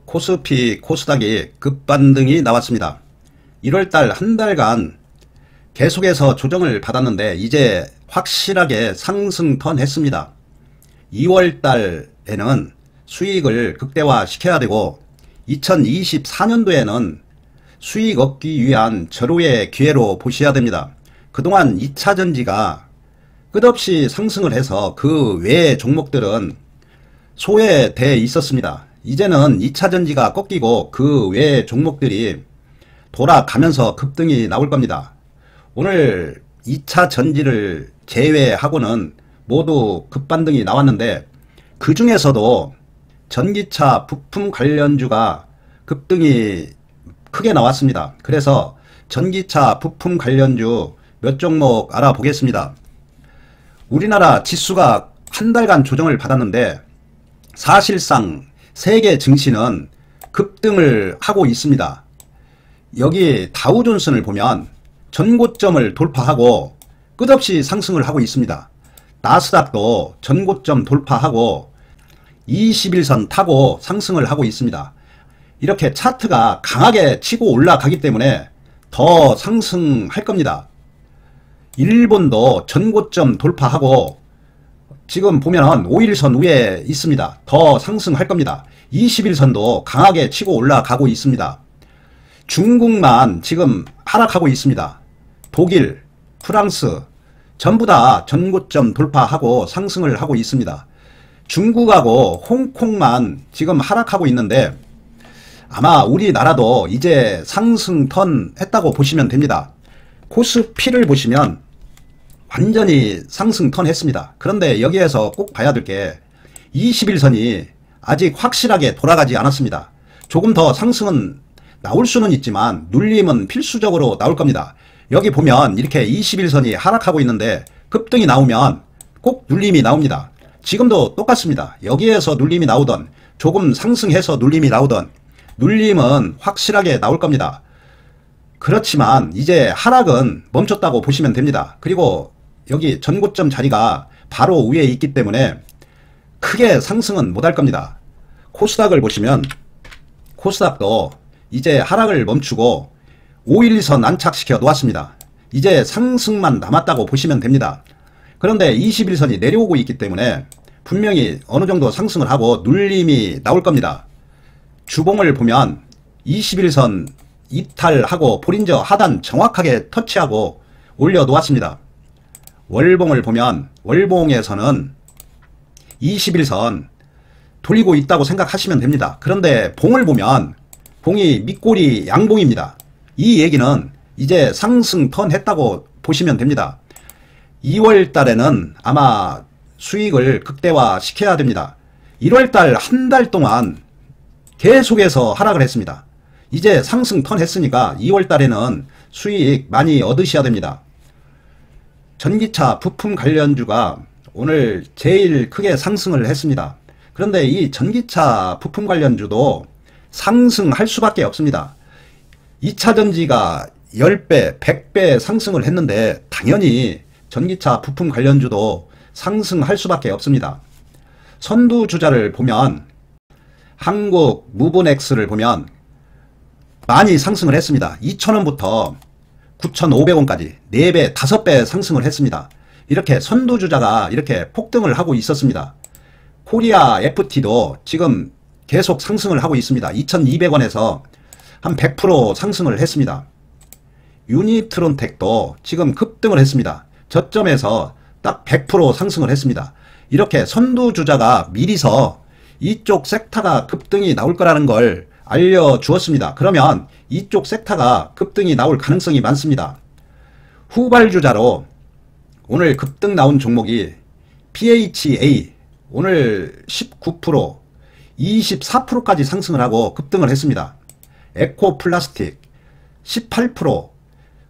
코스피, 코스닥이 급반등이 나왔습니다. 1월달 한 달간 계속해서 조정을 받았는데 이제 확실하게 상승턴 했습니다. 2월달에는 수익을 극대화시켜야 되고 2024년도에는 수익 얻기 위한 절호의 기회로 보셔야 됩니다. 그동안 2차전지가 끝없이 상승을 해서 그 외의 종목들은 소외되어 있었습니다. 이제는 2차전지가 꺾이고 그 외의 종목들이 돌아가면서 급등이 나올 겁니다. 오늘 2차전지를 제외하고는 모두 급반등이 나왔는데 그 중에서도 전기차 부품 관련주가 급등이 크게 나왔습니다. 그래서 전기차 부품 관련주 몇 종목 알아보겠습니다. 우리나라 지수가 한 달간 조정을 받았는데 사실상 세계 증시는 급등을 하고 있습니다. 여기 다우존스를 보면 전고점을 돌파하고 끝없이 상승을 하고 있습니다. 나스닥도 전고점 돌파하고 21선 타고 상승을 하고 있습니다. 이렇게 차트가 강하게 치고 올라가기 때문에 더 상승할 겁니다. 일본도 전고점 돌파하고 지금 보면 5일선 위에 있습니다. 더 상승할 겁니다. 21선도 강하게 치고 올라가고 있습니다. 중국만 지금 하락하고 있습니다. 독일, 프랑스 전부 다 전고점 돌파하고 상승을 하고 있습니다. 중국하고 홍콩만 지금 하락하고 있는데 아마 우리나라도 이제 상승턴 했다고 보시면 됩니다. 코스피를 보시면 완전히 상승턴 했습니다. 그런데 여기에서 꼭 봐야 될 게 21선이 아직 확실하게 돌아가지 않았습니다. 조금 더 상승은 나올 수는 있지만 눌림은 필수적으로 나올 겁니다. 여기 보면 이렇게 21선이 하락하고 있는데 급등이 나오면 꼭 눌림이 나옵니다. 지금도 똑같습니다. 여기에서 눌림이 나오던 조금 상승해서 눌림이 나오던 눌림은 확실하게 나올 겁니다. 그렇지만 이제 하락은 멈췄다고 보시면 됩니다. 그리고 여기 전고점 자리가 바로 위에 있기 때문에 크게 상승은 못할 겁니다. 코스닥을 보시면 코스닥도 이제 하락을 멈추고 5일선 안착시켜 놓았습니다. 이제 상승만 남았다고 보시면 됩니다. 그런데 21선이 내려오고 있기 때문에 분명히 어느 정도 상승을 하고 눌림이 나올 겁니다. 주봉을 보면 21선 이탈하고 볼린저 하단 정확하게 터치하고 올려 놓았습니다. 월봉을 보면 월봉에서는 21선 돌리고 있다고 생각하시면 됩니다. 그런데 봉을 보면 봉이 밑꼬리 양봉입니다. 이 얘기는 이제 상승 턴 했다고 보시면 됩니다. 2월 달에는 아마 수익을 극대화 시켜야 됩니다. 1월 달 한 달 동안 계속해서 하락을 했습니다. 이제 상승 턴 했으니까 2월 달에는 수익 많이 얻으셔야 됩니다. 전기차 부품 관련주가 오늘 제일 크게 상승을 했습니다. 그런데 이 전기차 부품 관련주도 상승할 수밖에 없습니다. 2차전지가 10배, 100배 상승을 했는데 당연히 전기차 부품 관련주도 상승할 수밖에 없습니다. 선두주자를 보면 한국 무브넥스를 보면 많이 상승을 했습니다. 2,000원부터 9,500원까지 4배, 5배 상승을 했습니다. 이렇게 선두주자가 이렇게 폭등을 하고 있었습니다. 코리아 FT도 지금 계속 상승을 하고 있습니다. 2,200원에서 한 100% 상승을 했습니다. 유니트론텍도 지금 급등을 했습니다. 저점에서 딱 100% 상승을 했습니다. 이렇게 선두주자가 미리서 이쪽 섹터가 급등이 나올 거라는 걸 알려주었습니다. 그러면 이쪽 섹터가 급등이 나올 가능성이 많습니다. 후발주자로 오늘 급등 나온 종목이 PHA 오늘 19%, 24%까지 상승을 하고 급등을 했습니다. 에코플라스틱 18%,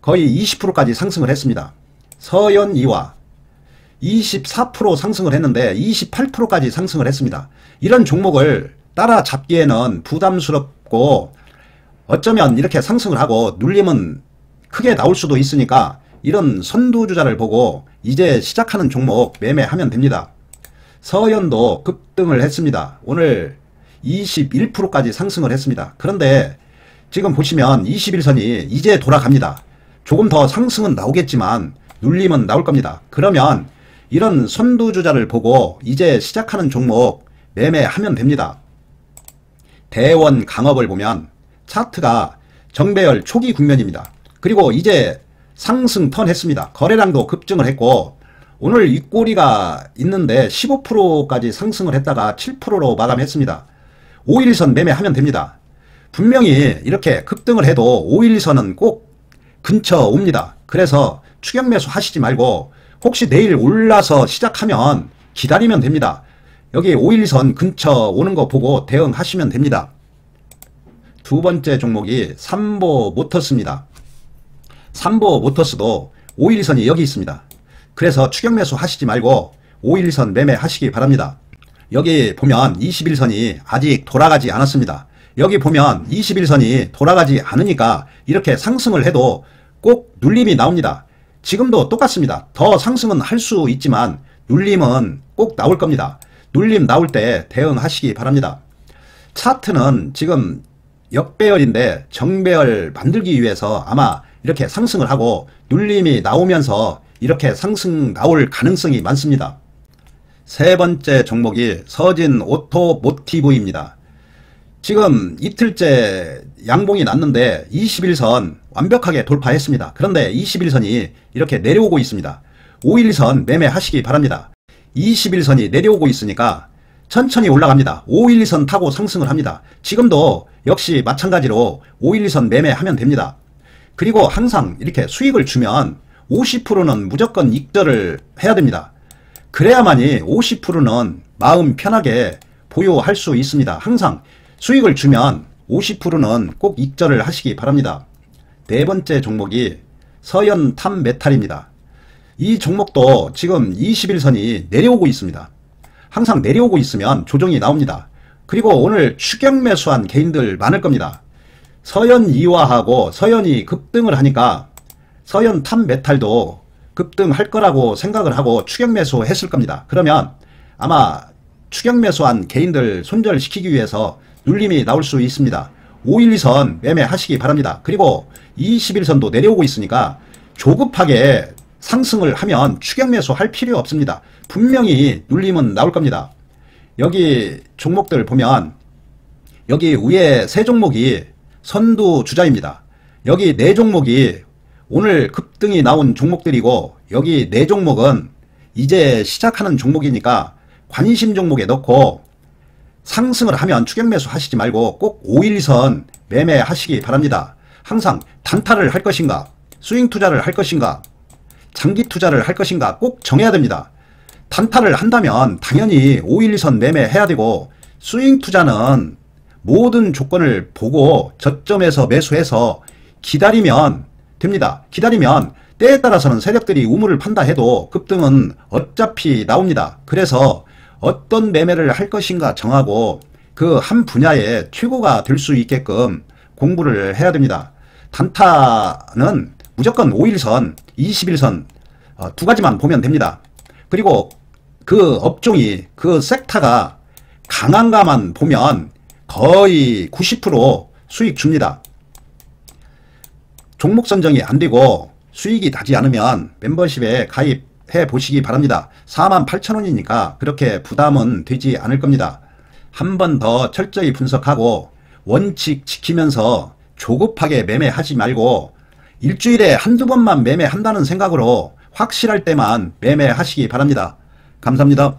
거의 20%까지 상승을 했습니다. 서현이와 24% 상승을 했는데 28%까지 상승을 했습니다. 이런 종목을 따라잡기에는 부담스럽고 어쩌면 이렇게 상승을 하고 눌림은 크게 나올 수도 있으니까 이런 선두주자를 보고 이제 시작하는 종목 매매하면 됩니다. 서현도 급등을 했습니다. 오늘 21%까지 상승을 했습니다. 그런데 지금 보시면 21선이 이제 돌아갑니다. 조금 더 상승은 나오겠지만 눌림은 나올 겁니다. 그러면 이런 선두주자를 보고 이제 시작하는 종목 매매하면 됩니다. 대원 강업을 보면 차트가 정배열 초기 국면입니다. 그리고 이제 상승 턴 했습니다. 거래량도 급증을 했고 오늘 윗꼬리가 있는데 15%까지 상승을 했다가 7%로 마감했습니다. 5일선 매매하면 됩니다. 분명히 이렇게 급등을 해도 5일선은 꼭 근처 옵니다. 그래서 추격 매수 하시지 말고 혹시 내일 올라서 시작하면 기다리면 됩니다. 여기 5일선 근처 오는 거 보고 대응하시면 됩니다. 두 번째 종목이 삼보 모터스입니다. 삼보 모터스도 5일선이 여기 있습니다. 그래서 추격 매수 하시지 말고 5일선 매매 하시기 바랍니다. 여기 보면 21선이 아직 돌아가지 않았습니다. 여기 보면 21선이 돌아가지 않으니까 이렇게 상승을 해도 꼭 눌림이 나옵니다. 지금도 똑같습니다. 더 상승은 할 수 있지만 눌림은 꼭 나올 겁니다. 눌림 나올 때 대응하시기 바랍니다. 차트는 지금 역배열인데 정배열 만들기 위해서 아마 이렇게 상승을 하고 눌림이 나오면서 이렇게 상승 나올 가능성이 많습니다. 세 번째 종목이 서진 오토모티브입니다. 지금 이틀째 양봉이 났는데 21선 완벽하게 돌파했습니다. 그런데 21선이 이렇게 내려오고 있습니다. 5일선 매매하시기 바랍니다. 21선이 내려오고 있으니까 천천히 올라갑니다. 5일선 타고 상승을 합니다. 지금도 역시 마찬가지로 5일선 매매하면 됩니다. 그리고 항상 이렇게 수익을 주면 50%는 무조건 익절을 해야 됩니다. 그래야만이 50%는 마음 편하게 보유할 수 있습니다. 항상 수익을 주면 50%는 꼭 익절을 하시기 바랍니다. 네 번째 종목이 서현탐메탈입니다. 이 종목도 지금 21선이 내려오고 있습니다. 항상 내려오고 있으면 조정이 나옵니다. 그리고 오늘 추격 매수한 개인들 많을 겁니다. 서현이화하고 서현이 급등을 하니까 서현탐메탈도 급등할 거라고 생각을 하고 추격 매수했을 겁니다. 그러면 아마 추격 매수한 개인들 손절시키기 위해서 눌림이 나올 수 있습니다. 5일선 매매하시기 바랍니다. 그리고 21선도 내려오고 있으니까 조급하게 상승을 하면 추격 매수할 필요 없습니다. 분명히 눌림은 나올 겁니다. 여기 종목들 보면 여기 위에 세 종목이 선두주자입니다. 여기 네 종목이 오늘 급등이 나온 종목들이고 여기 네 종목은 이제 시작하는 종목이니까 관심 종목에 넣고 상승을 하면 추격 매수 하시지 말고 꼭 5일선 매매하시기 바랍니다. 항상 단타를 할 것인가 스윙 투자를 할 것인가 장기 투자를 할 것인가 꼭 정해야 됩니다. 단타를 한다면 당연히 5일선 매매해야 되고 스윙 투자는 모든 조건을 보고 저점에서 매수해서 기다리면 됩니다. 기다리면 때에 따라서는 세력들이 우물을 판다 해도 급등은 어차피 나옵니다. 그래서 어떤 매매를 할 것인가 정하고 그 한 분야에 최고가 될 수 있게끔 공부를 해야 됩니다. 단타는 무조건 5일선, 21선 두 가지만 보면 됩니다. 그리고 그 업종이 그 섹터가 강한가만 보면 거의 90% 수익 줍니다. 종목 선정이 안되고 수익이 나지 않으면 멤버십에 가입해 보시기 바랍니다. 48,000원이니까 그렇게 부담은 되지 않을 겁니다. 한 번 더 철저히 분석하고 원칙 지키면서 조급하게 매매하지 말고 일주일에 한두 번만 매매한다는 생각으로 확실할 때만 매매하시기 바랍니다. 감사합니다.